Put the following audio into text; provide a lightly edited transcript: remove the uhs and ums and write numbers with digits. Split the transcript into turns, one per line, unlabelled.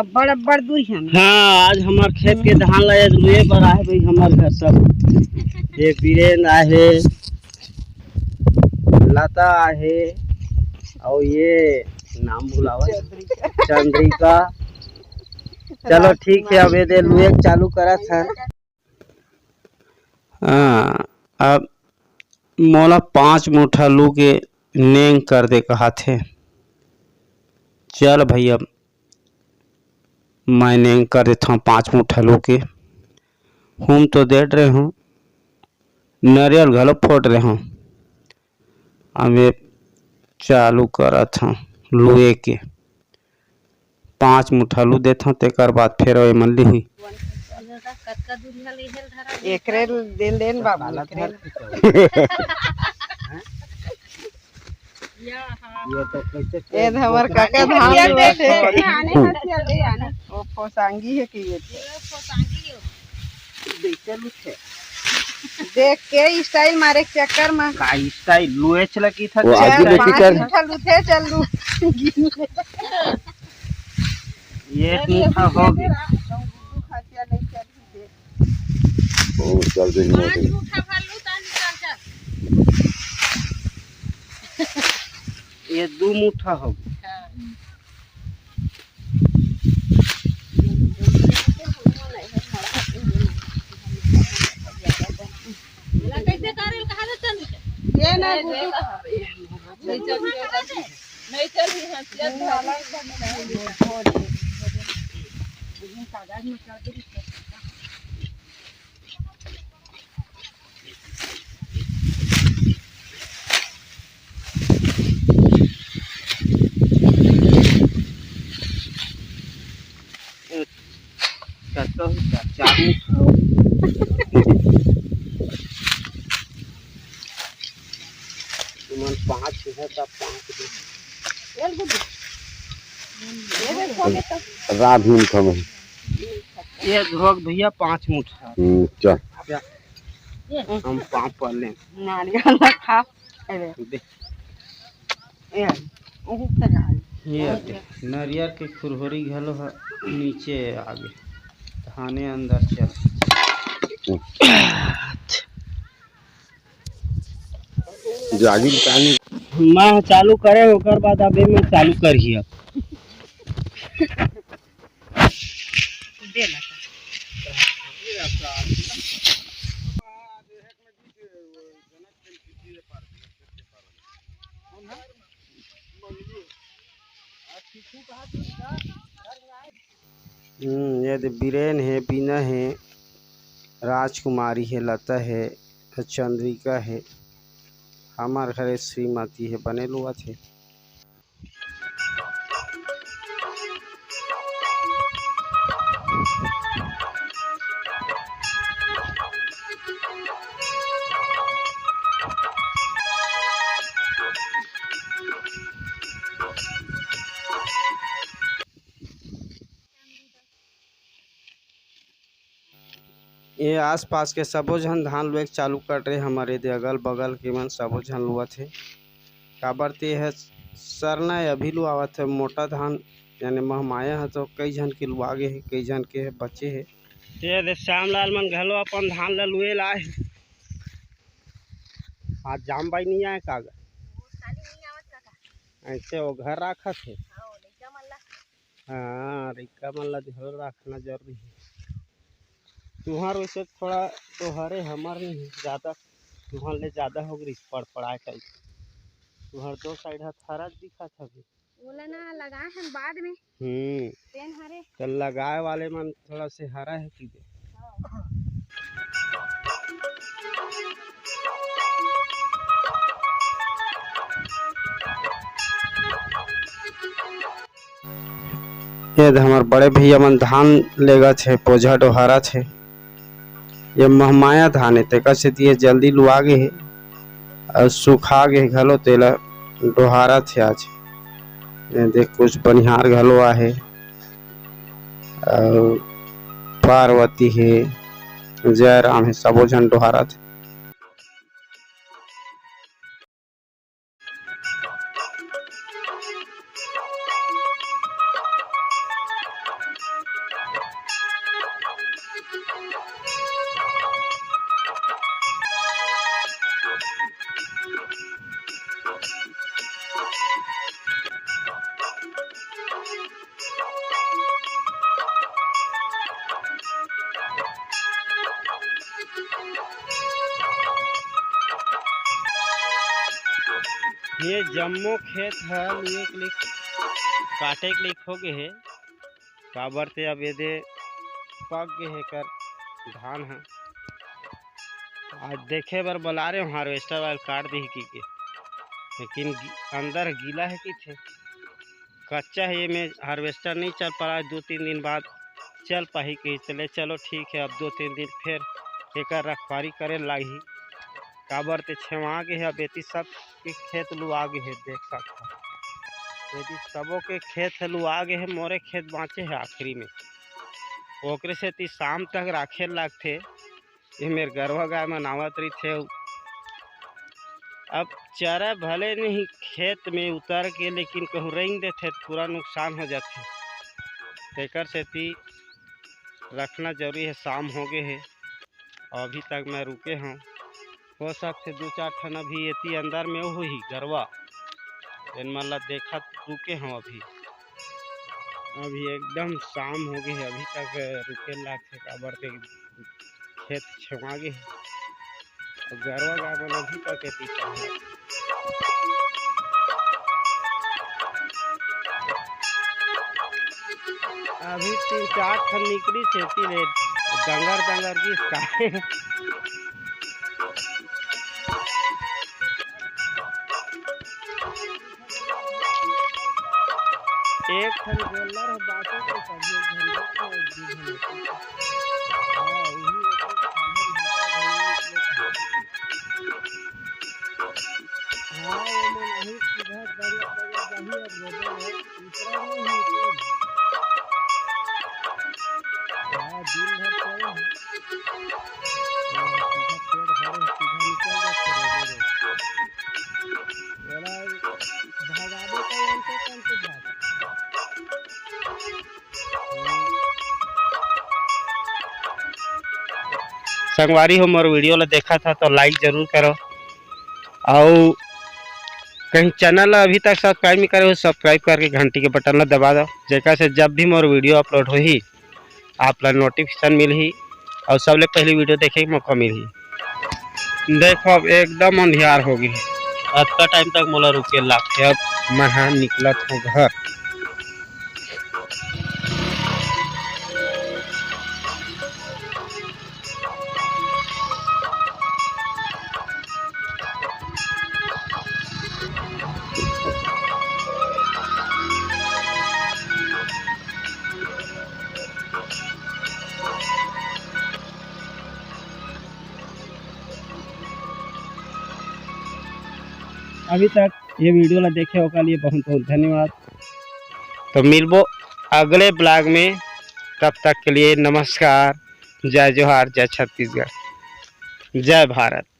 अब्बड़ अब्बड़ दूर है।
हाँ, आज हमार खेत के धान लाए रुए पर आए भाई हमार घर सब। ये बीरेन आहे, लता आहे और ये नाम भुलावा चंद्रिका। चलो ठीक है, अब ये दे लुए चालू करा था। हाँ, अब मोला 5 मुठा लू के नेंग कर दे कहा थे। चल भैया मैं नेंग कर देता हूँ 5 मुठा लू के। हम तो दे रहे हूँ, नारियल घलो फोड़ रहे हूँ। अब ये चालू करा था लुए के 5 मुठा लू देता हूँ, तेकर बाद फिर ये मंडी हुई
एकरे देन देन बाबू ये हमर काका धान वो फोसांगी है कि ये देख के स्टाइल मारे के चक्कर में
का स्टाइल लुए चला की था।
वो आगे बेटी कर लूथे चल लू
ये मुठा हो गया।
ओ चल दे
ये 2 मुठा हो गया।
ये ना नहीं चल
तुमन 5 है तब 5
रात में खम
ये धोक भैया 5 मुठा।
चल
हम 5 पर ले
नारियल खा
दे।
ओहु खा
ये नारियल के खुरहोरी घलो है नीचे आगे धाने अंदर चल
जागी पानी
मैं चालू करे ओकर बाद अबे मैं चालू करही अब
दे ला
ये बीरेन है, बीना है, राजकुमारी है, लता है, चंद्रिका है, हमार घरे श्रीमती है बने लुआ थे। ये आसपास के सबो झन धान लुए चालू कर रहे हमारे दे अगल बगल के मन सबो झन लुआ थे। काबर ते है सरना अभी लुआवत है मोटा धान यानी महमाया है तो कई झन के लुआगे है, कई झन के है बचे है। ये दे श्यामलाल मन घलो अपन धान ला लुए लाए। आज जाम बाई नहीं आए कागज ऐसे वो घर रखा थे। हाँ रिक्का मन ला घर रखना जरूरी है। तुहार वैसे थोड़ा तोहरे हमार नहीं ज़्यादा, तुहार ले ज़्यादा हो गई पड़ाए टाइप। तुहार 2 साइड हाथ हरा दिखा था भी
बोला ना लगाए हम बाद में तेन हरे
तो लगाए वाले मन थोड़ा से हरा है कि दे। ये हमार बड़े भैया मन धान लेगा छे पोझा डोहारा छे। ये महमाया धान है तेका से दिए जल्दी लुआ गे है और सुखा गे घलो तेला डोहारा थे आज। ये देख कुछ बनिहार घलो आहे और पार्वती है, जयराम है, सबो झन डोहारा थे। ये जम्मो खेत है लिए के लिए काटे के लिए हो गए है काबर ते अब ये दे पक गए है कर धान है आज देखे बर बुला रहे हो हार्वेस्टर वाले काट दी की के लेकिन अंदर गीला है कि थे कच्चा है ये में हार्वेस्टर नहीं चल पा रहा 2-3 दिन बाद चल पाही के चले चलो ठीक है अब 2-3 दिन फिर एक रखवारी करे लागी काबर ते छेवा के है बेटी सब के खेत लुआ गए है देख सकता यदि सबों के खेत लुआ गए है मोरे खेत बाँचे है आखिरी में ओकरे से ती शाम तक राखे लगते ये मेरे गरवा गाय मनावत रही थे अब चारा भले नहीं खेत में उतर के लेकिन कहूँ रेंग देते पूरा नुकसान हो जाते तेकर से ती रखना जरूरी है शाम हो गए है और अभी तक मैं रुके हूँ हो सकते 2-4 ठन अभी ये अंदर में हो ही गरवा इन मतलब देखा रुके हूँ अभी एकदम शाम हो गई है अभी तक रुके लाग काबर के खेत छवा गए गरवा गाय मन अभी तक पीछा है अभी 3-4 ठन निकली खेती रे डंगर की काहे एक ठन गोल्लर है बाटे के सभी झंडे को हां वही हाँ वो मैं नहीं सीधा दरिया जाही और रोडे है दूसरा नहीं है हाँ दिन भर चले सीधा पेड़ भरे सीधा निकल जाते रोडे बोला भगावे का अंत कौन से भाग संगवारी हो मोर वीडियो ला देखा था तो लाइक जरूर करो और कहीं चैनल अभी तक सब्सक्राइब नहीं करे हो सब्सक्राइब करके घंटी के बटन ला दबा दो जैसा से जब भी मोर वीडियो अपलोड हो ही आप ला नोटिफिकेशन मिल ही और सबले पहले वीडियो देखे के मौका मिल ही देखो अब एकदम अंधियार हो गई अब का टाइम तक मोला रुके लागते अब मैं हाँ निकलत हूँ घर अभी तक ये वीडियो ला देखे हो के लिए बहुत बहुत धन्यवाद तो मिलबो अगले ब्लॉग में तब तक के लिए नमस्कार जय जोहार जय छत्तीसगढ़ जय भारत।